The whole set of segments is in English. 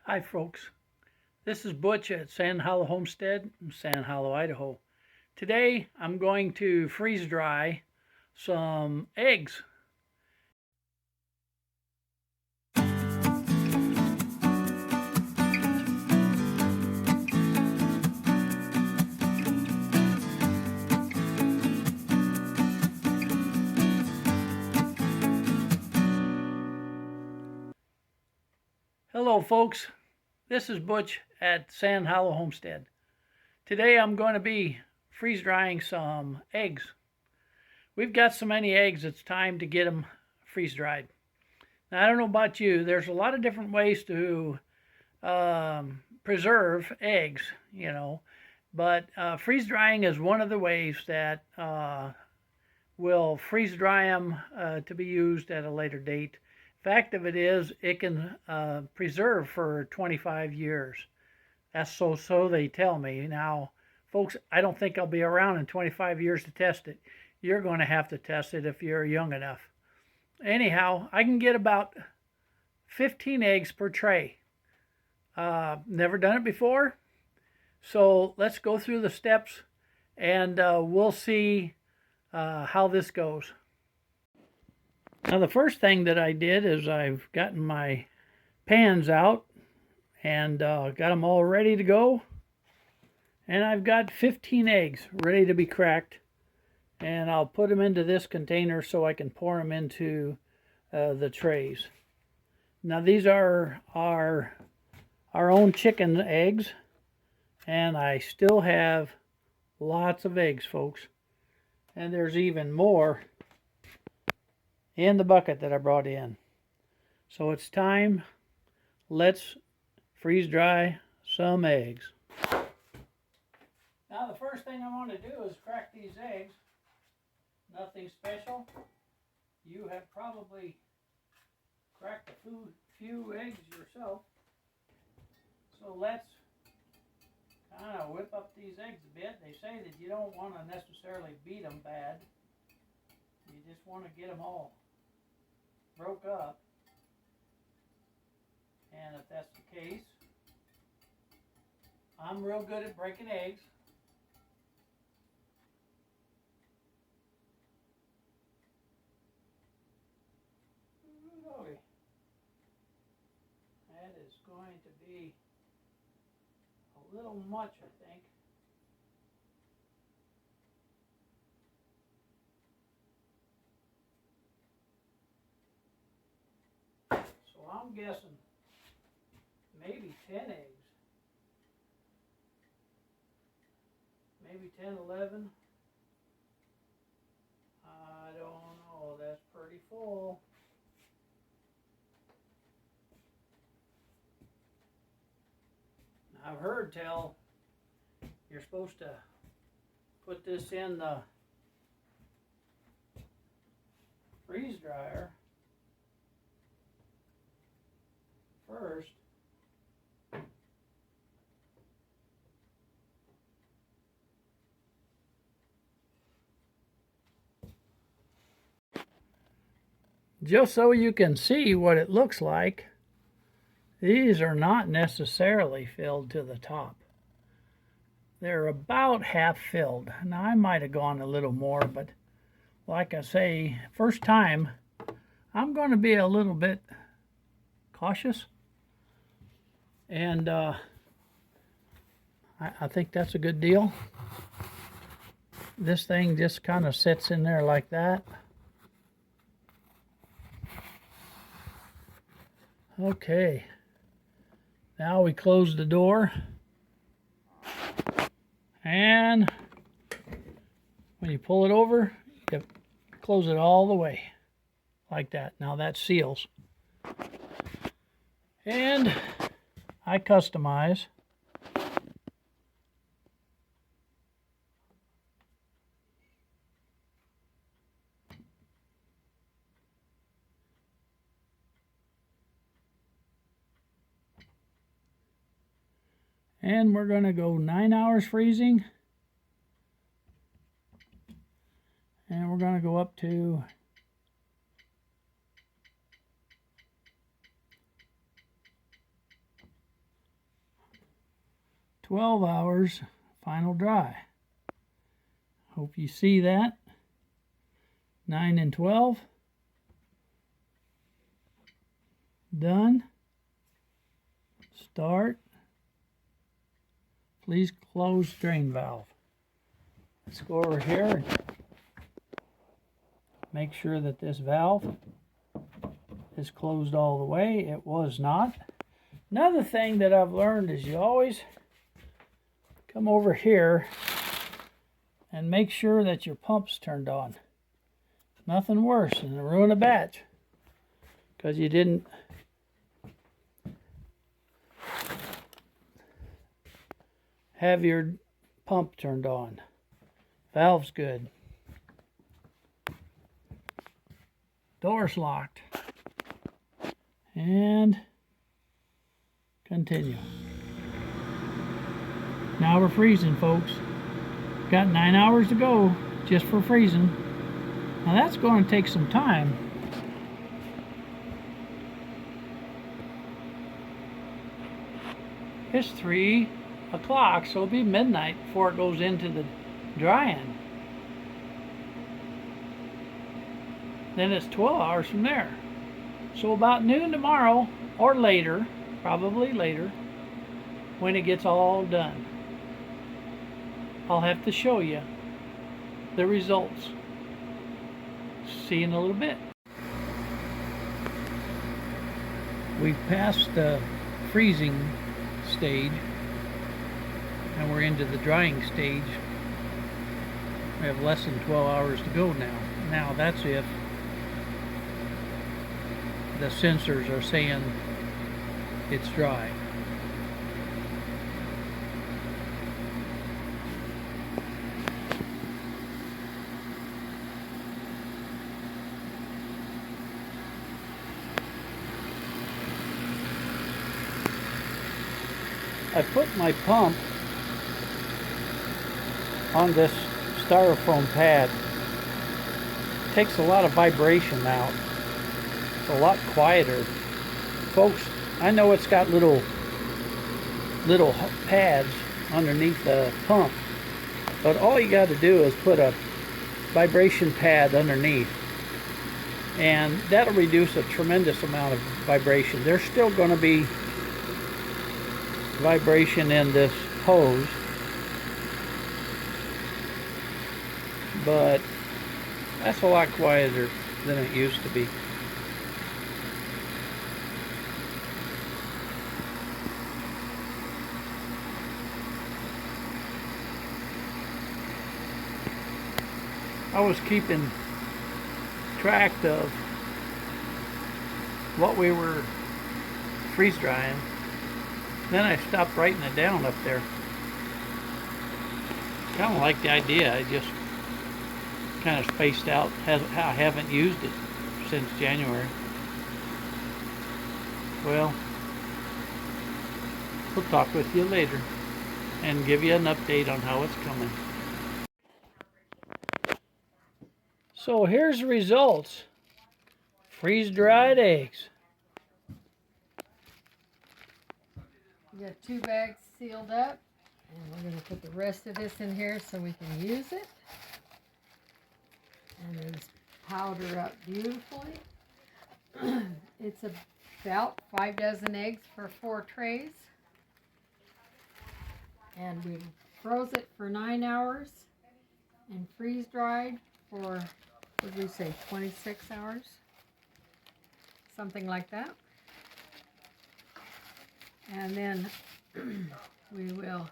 Hi folks, this is Butch at Sand Hollow Homestead in Sand Hollow, Idaho. Today I'm going to freeze dry some eggs. Hello folks, this is Butch at Sand Hollow Homestead. Today I'm going to be freeze drying some eggs. We've got so many eggs, it's time to get them freeze dried. Now I don't know about you, there's a lot of different ways to preserve eggs, but freeze drying is one of the ways that will freeze dry them to be used at a later date. Fact of it is, it can preserve for 25 years. That's so they tell me. Now, folks, I don't think I'll be around in 25 years to test it. You're going to have to test it if you're young enough. Anyhow, I can get about 15 eggs per tray. Never done it before, so let's go through the steps and we'll see how this goes. Now the first thing that I did is I've gotten my pans out and got them all ready to go, and I've got 15 eggs ready to be cracked, and I'll put them into this container so I can pour them into the trays. Now these are our own chicken eggs, and I still have lots of eggs, folks, and there's even more in the bucket that I brought in. So it's time. Let's freeze dry some eggs. Now the first thing I want to do is crack these eggs. Nothing special. You have probably cracked a few eggs yourself. So let's kind of whip up these eggs a bit. They say that you don't want to necessarily beat them bad. You just want to get them all broke up. And if that's the case, I'm real good at breaking eggs. Okay. That is going to be a little much, I think. So I'm guessing maybe 10 eggs. Maybe 10, 11. I don't know. That's pretty full. I've heard tell you're supposed to put this in the freeze dryer first. Just so you can see what it looks like, these are not necessarily filled to the top. They're about half filled. Now I might have gone a little more, but like I say, first time, I'm going to be a little bit cautious. And I think that's a good deal. This thing just kind of sits in there like that. Okay, now we close the door, and when you pull it over, you close it all the way like that. Now that seals. And I customize. And we're going to go 9 hours freezing. And we're going to go up to 12 hours final dry. Hope you see that. 9 and 12. Done. Start. Please close drain valve. Let's go over here and make sure that this valve is closed all the way. It was not. Another thing that I've learned is you always come over here and make sure that your pump's turned on. Nothing worse than to ruin a batch because you didn't have your pump turned on. Valve's good. Door's locked. And continue. Now we're freezing, folks. Got 9 hours to go just for freezing. Now that's going to take some time. It's 3 o'clock, so it'll be midnight before it goes into the drying. Then it's 12 hours from there. So about noon tomorrow, or later, probably later, when it gets all done, I'll have to show you the results. See you in a little bit. We've passed the freezing stage and we're into the drying stage. We have less than 12 hours to go now. Now that's if the sensors are saying it's dry. I put my pump on this styrofoam pad. It takes a lot of vibration out. It's a lot quieter. Folks, I know it's got little pads underneath the pump, but all you got to do is put a vibration pad underneath and that'll reduce a tremendous amount of vibration. There's still going to be vibration in this hose, but that's a lot quieter than it used to be. I was keeping track of what we were freeze drying. Then I stopped writing it down up there. Kind of like the idea. I just kind of spaced out. I haven't used it since January. Well, we'll talk with you later and give you an update on how it's coming. So here's the results. Freeze-dried eggs. We got 2 bags sealed up, and we're going to put the rest of this in here so we can use it. And it's powder up beautifully. It's about 5 dozen eggs for 4 trays. And we froze it for 9 hours and freeze-dried for, what did we say, 26 hours? Something like that. And then we will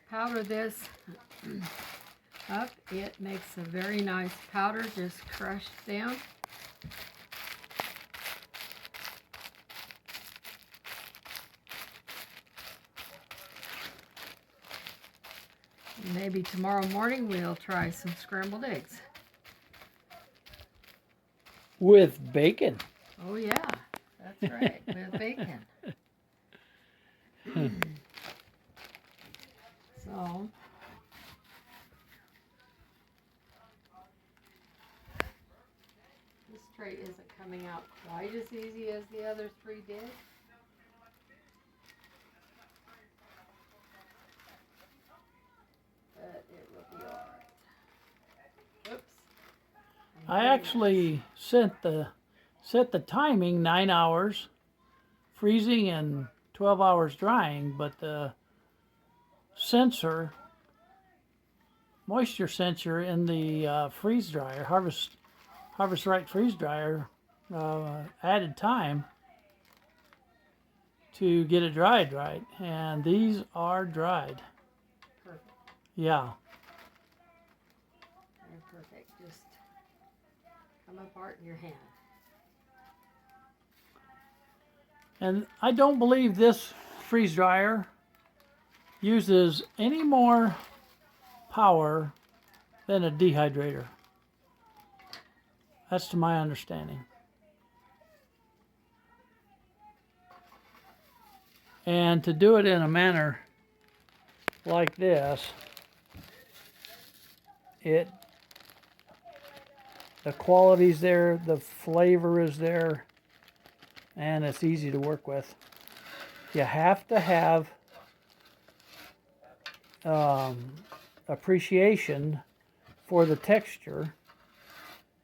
powder this up. It makes a very nice powder, just crushed down. Maybe tomorrow morning we'll try some scrambled eggs. With bacon. Oh yeah, that's right, with bacon. So, this tray isn't coming out quite as easy as the other 3 did. I actually set the timing 9 hours freezing and 12 hours drying, but the sensor, moisture sensor in the freeze dryer, Harvest Right freeze dryer, added time to get it dried right, and these are dried. Perfect. Yeah. They're perfect. Just come apart in your hand. And I don't believe this freeze dryer uses any more power than a dehydrator. That's to my understanding. And to do it in a manner like this, the quality's there, the flavor is there, and it's easy to work with. You have to have appreciation for the texture,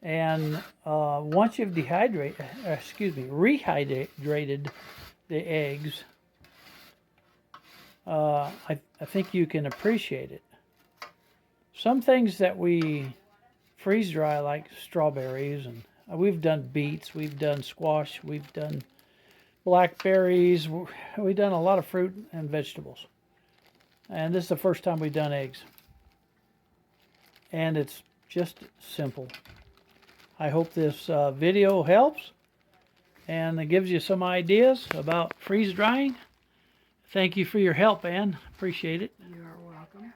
and once you've rehydrated the eggs, I think you can appreciate it. Some things that we freeze dry, like strawberries, and we've done beets, we've done squash, we've done blackberries, we've done a lot of fruit and vegetables. And this is the first time we've done eggs. And it's just simple. I hope this video helps and it gives you some ideas about freeze drying. Thank you for your help, Ann. Appreciate it. You are welcome.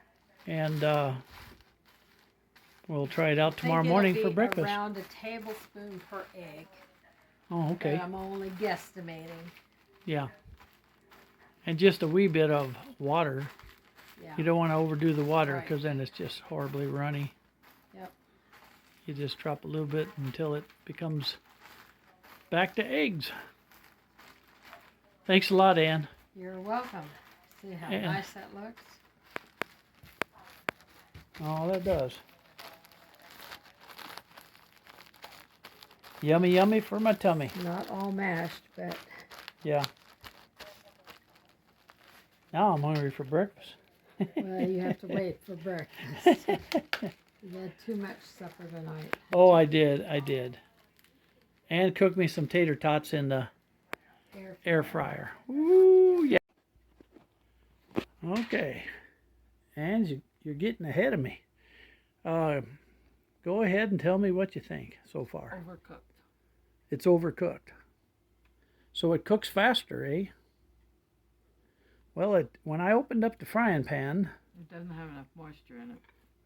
And we'll try it out tomorrow morning for breakfast. Around a tablespoon per egg. Oh, okay. But I'm only guesstimating. Yeah. And just a wee bit of water. Yeah. You don't want to overdo the water, Right. because then it's just horribly runny. Yep. You just drop a little bit until it becomes back to eggs. Thanks a lot, Ann. You're welcome. See how Yeah. nice that looks? Oh, that does. Yummy, yummy for my tummy. Not all mashed, but Yeah. Now I'm hungry for breakfast. well, you have to wait for breakfast. You had too much supper tonight. Oh, I did. And cook me some tater tots in the air fryer. Ooh, yeah. Okay. And you're getting ahead of me. Go ahead and tell me what you think so far. Overcooked. It's overcooked. So it cooks faster, eh? Well, when I opened up the frying pan, It doesn't have enough moisture in it.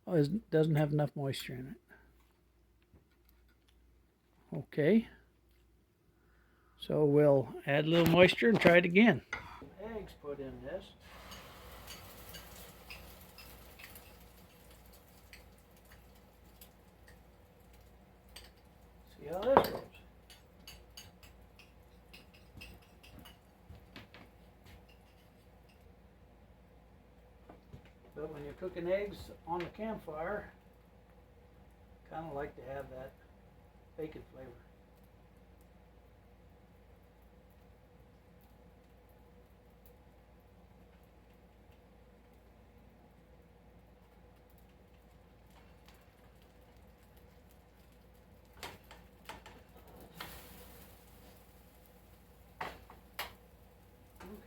it doesn't have enough moisture in it. Okay. So we'll add a little moisture and try it again. Eggs put in this. See how this goes. But when you're cooking eggs on the campfire, kind of like to have that bacon flavor.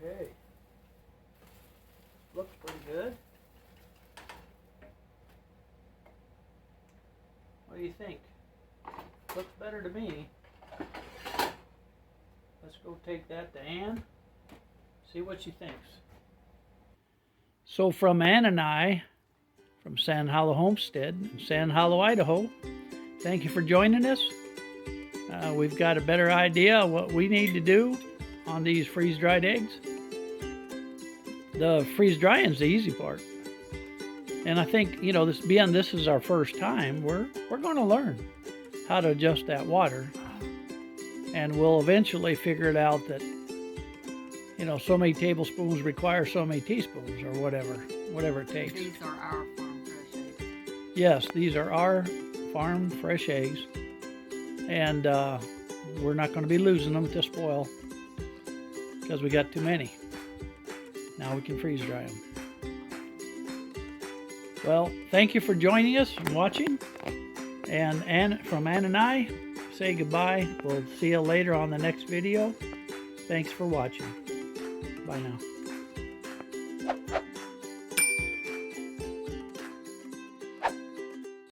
Okay. Looks pretty good. What do you think? Looks better to me. Let's go take that to Ann. See what she thinks. So from Ann and I, from Sand Hollow Homestead in Sand Hollow, Idaho, thank you for joining us. We've got a better idea of what we need to do on these freeze-dried eggs. The freeze drying is the easy part. And I think, this is our first time, we're going to learn how to adjust that water. And we'll eventually figure it out that, so many tablespoons require so many teaspoons or whatever it takes. These are our farm fresh eggs. Yes, these are our farm fresh eggs, and we're not going to be losing them to spoil because we got too many. Now we can freeze dry them. Well, thank you for joining us and watching. And from Ann and I, say goodbye. We'll see you later on the next video. Thanks for watching. Bye now.